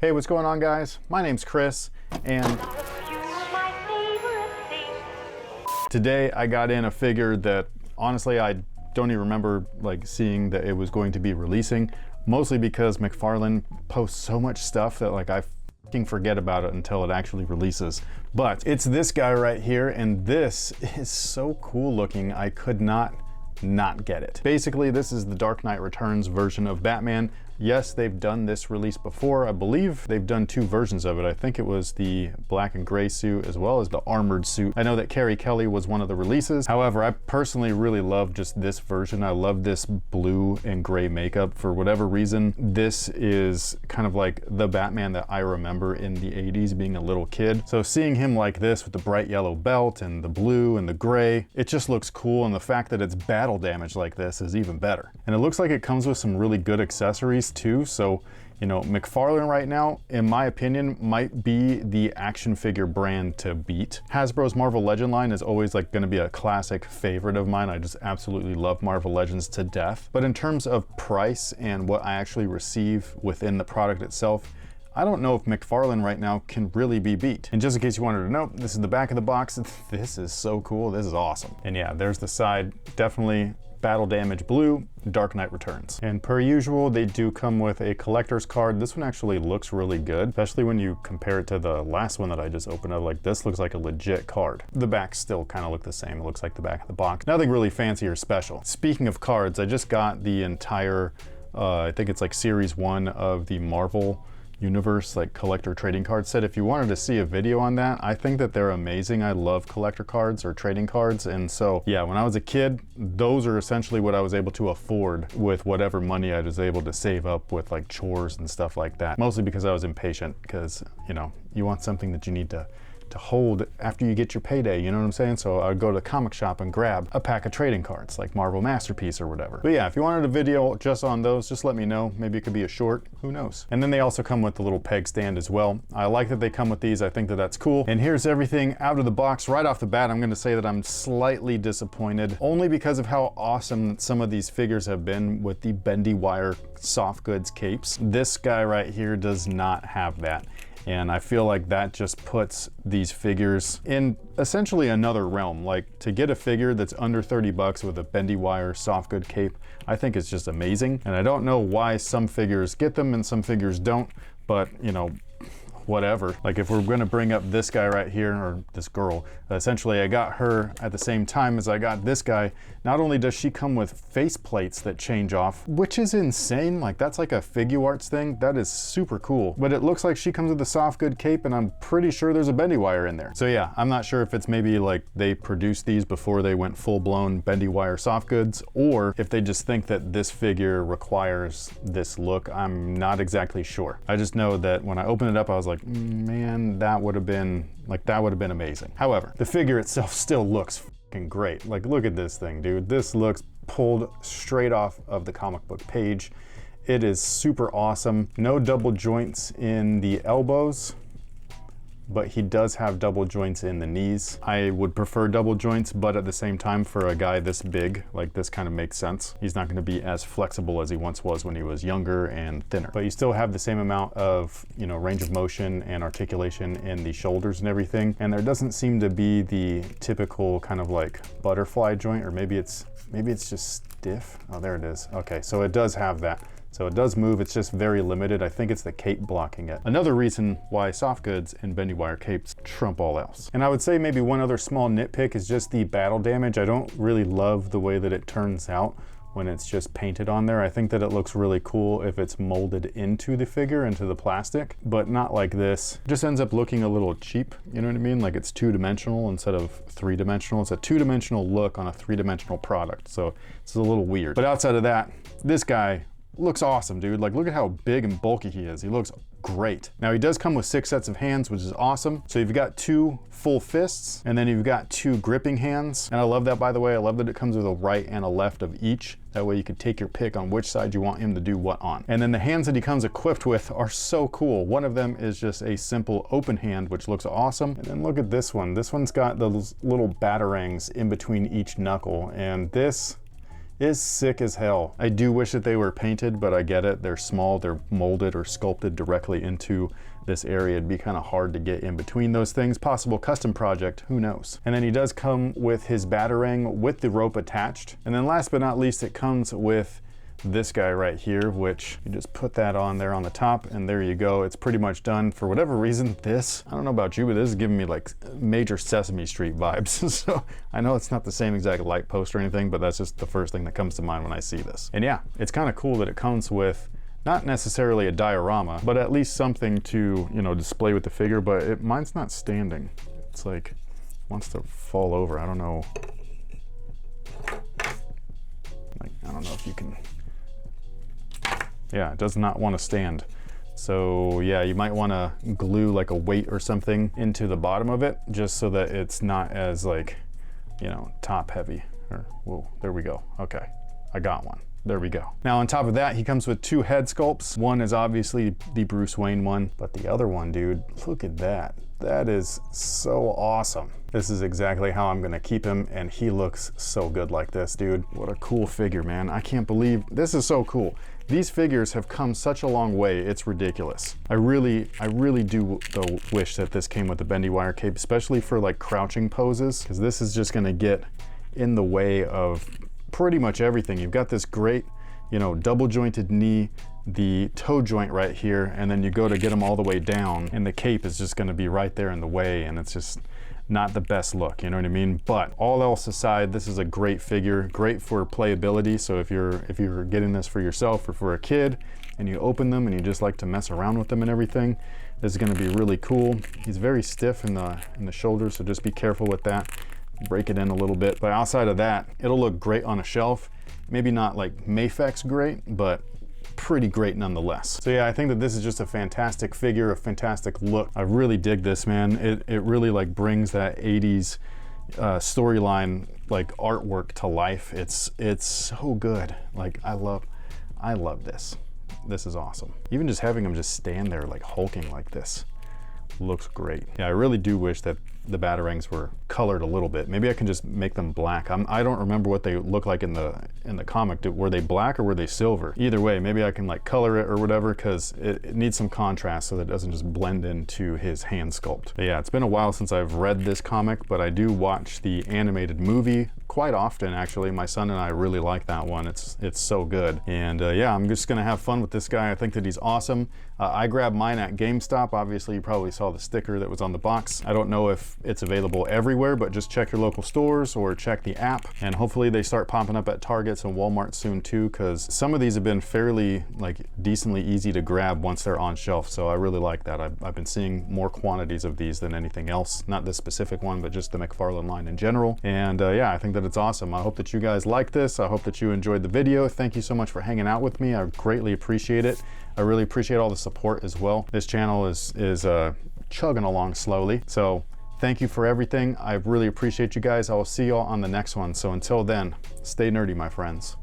Hey, what's going on, guys? My name's Chris, and today I got in a figure that honestly I don't even remember seeing that it was going to be releasing, mostly because McFarlane posts so much stuff that I fucking forget about it until it actually releases. But it's this guy right here, and this is so cool looking. I could not get it. Basically, this is the Dark Knight Returns version of Batman. Yes, they've done this release before. I believe they've done two versions of it. I think it was the black and gray suit as well as the armored suit. I know that Carrie Kelly was one of the releases. However, I personally really love just this version. I love this blue and gray makeup. For whatever reason, this is kind of like the Batman that I remember in the 80s being a little kid. So seeing him like this with the bright yellow belt and the blue and the gray, it just looks cool. And the fact that it's battle damage like this is even better. And it looks like it comes with some really good accessories too. So, you know, McFarlane right now, in my opinion, might be the action figure brand to beat. Hasbro's Marvel Legend line is always going to be a classic favorite of mine. I just absolutely love Marvel Legends to death. But in terms of price and what I actually receive within the product itself, I don't know if McFarlane right now can really be beat. And just in case you wanted to know, this is the back of the box. This is so cool. This is awesome. And yeah, there's the side. Definitely battle damage blue, Dark Knight Returns. And per usual, they do come with a collector's card. This one actually looks really good, especially when you compare it to the last one that I just opened up. This looks like a legit card. The backs still kind of look the same. It looks like the back of the box. Nothing really fancy or special. Speaking of cards, I just got the entire, I think it's series 1 of the Marvel Universe collector trading card set. If you wanted to see a video on that, I think that they're amazing. I love collector cards or trading cards. And so yeah, when I was a kid, those are essentially what I was able to afford with whatever money I was able to save up with chores and stuff like that. Mostly because I was impatient, because you know, you want something that you need to hold after you get your payday, you know what I'm saying? So I would go to the comic shop and grab a pack of trading cards like Marvel Masterpiece or whatever. But yeah, if you wanted a video just on those, just let me know. Maybe it could be a short, who knows? And then they also come with the little peg stand as well. I like that they come with these. I think that that's cool. And here's everything out of the box. Right off the bat, I'm gonna say that I'm slightly disappointed, only because of how awesome some of these figures have been with the bendy wire soft goods capes. This guy right here does not have that. And I feel like that just puts these figures in essentially another realm. To get a figure that's under 30 bucks with a bendy wire soft good cape, I think it's just amazing. And I don't know why some figures get them and some figures don't, but you know, whatever. If we're gonna bring up this guy right here, or this girl, essentially I got her at the same time as I got this guy. Not only does she come with face plates that change off, which is insane, that's a Figuarts thing, that is super cool. But it looks like she comes with a soft good cape, and I'm pretty sure there's a bendy wire in there. So yeah, I'm not sure if it's maybe they produced these before they went full-blown bendy wire soft goods, or if they just think that this figure requires this look. I'm not exactly sure. I just know that when I opened it up, I was like, man, that would have been amazing. However, the figure itself still looks fucking great. Look at this thing, dude. This looks pulled straight off of the comic book page. It is super awesome. No double joints in the elbows, but he does have double joints in the knees. I would prefer double joints, but at the same time, for a guy this big, this kind of makes sense. He's not gonna be as flexible as he once was when he was younger and thinner. But you still have the same amount of, you know, range of motion and articulation in the shoulders and everything. And there doesn't seem to be the typical kind of butterfly joint, or maybe it's just stiff. Oh, there it is. Okay, so it does have that. So it does move, it's just very limited. I think it's the cape blocking it. Another reason why soft goods and bendy wire capes trump all else. And I would say maybe one other small nitpick is just the battle damage. I don't really love the way that it turns out when it's just painted on there. I think that it looks really cool if it's molded into the figure, into the plastic, but not like this. It just ends up looking a little cheap, you know what I mean? It's two-dimensional instead of three-dimensional. It's a two-dimensional look on a three-dimensional product, so it's a little weird. But outside of that, this guy looks awesome, dude. Look at how big and bulky he is. He looks great. Now he does come with 6 sets of hands, which is awesome. So you've got 2 full fists, and then you've got 2 gripping hands. And I love that, by the way. I love that it comes with a right and a left of each. That way you can take your pick on which side you want him to do what on. And then the hands that he comes equipped with are so cool. One of them is just a simple open hand, which looks awesome. And then look at this one. This one's got those little batarangs in between each knuckle. And this is sick as hell. I do wish that they were painted, but I get it. They're small, they're molded or sculpted directly into this area. It'd be kind of hard to get in between those things. Possible custom project, who knows? And then he does come with his batarang with the rope attached. And then last but not least, it comes with this guy right here, which you just put that on there on the top, and there you go. It's pretty much done. For whatever reason, this, I don't know about you, but this is giving me like major Sesame Street vibes. So I know it's not the same exact light post or anything, but that's just the first thing that comes to mind when I see this. And yeah, it's kind of cool that it comes with not necessarily a diorama, but at least something to, you know, display with the figure. But mine's not standing. It's like, wants to fall over. I don't know. Like, I don't know if you can. Yeah, it does not want to stand. So yeah, you might want to glue like a weight or something into the bottom of it, just so that it's not as like, you know, top heavy. Or, whoa, there we go. Okay, I got one. There we go. Now on top of that, he comes with two head sculpts. One is obviously the Bruce Wayne one, but the other one, dude, look at that. That is so awesome. This is exactly how I'm gonna keep him, and he looks so good like this, dude. What a cool figure, man. I can't believe, this is so cool. These figures have come such a long way, it's ridiculous. I really do though wish that this came with the bendy wire cape, especially for like crouching poses, because this is just gonna get in the way of pretty much everything. You've got this great, you know, double jointed knee, the toe joint right here, and then you go to get them all the way down, and the cape is just gonna be right there in the way, and it's just not the best look, you know what I mean? But all else aside, this is a great figure, great for playability. So if you're getting this for yourself or for a kid, and you open them and you just like to mess around with them and everything, this is gonna be really cool. He's very stiff in the shoulders, so just be careful with that. Break it in a little bit. But outside of that, it'll look great on a shelf. Maybe not like Mafex great, but pretty great nonetheless. So yeah, I think that this is just a fantastic figure, a fantastic look. I really dig this, man. It really like brings that 80s storyline like artwork to life. It's so good. Like I love this. This is awesome. Even just having him just stand there like hulking like this looks great. Yeah, I really do wish that the batarangs were colored a little bit. Maybe I can just make them black. I don't remember what they look like in the comic. Were they black or were they silver? Either way, maybe I can like color it or whatever, because it needs some contrast so that it doesn't just blend into his hand sculpt. But yeah, it's been a while since I've read this comic, but I do watch the animated movie quite often, actually. My son and I really like that one. It's so good. And yeah, I'm just gonna have fun with this guy. I think that he's awesome. I grabbed mine at GameStop. Obviously, you probably saw the sticker that was on the box. I don't know if it's available everywhere, but just check your local stores or check the app, and hopefully they start popping up at Targets and Walmart soon too, because some of these have been fairly like decently easy to grab once they're on shelf. So I really like that. I've been seeing more quantities of these than anything else. Not this specific one, but just the McFarlane line in general. And yeah, I think that it's awesome. I hope that you guys like this. I hope that you enjoyed the video. Thank you so much for hanging out with me. I greatly appreciate it. I really appreciate all the support as well. This channel is chugging along slowly. So thank you for everything. I really appreciate you guys. I will see y'all on the next one. So until then, stay nerdy, my friends.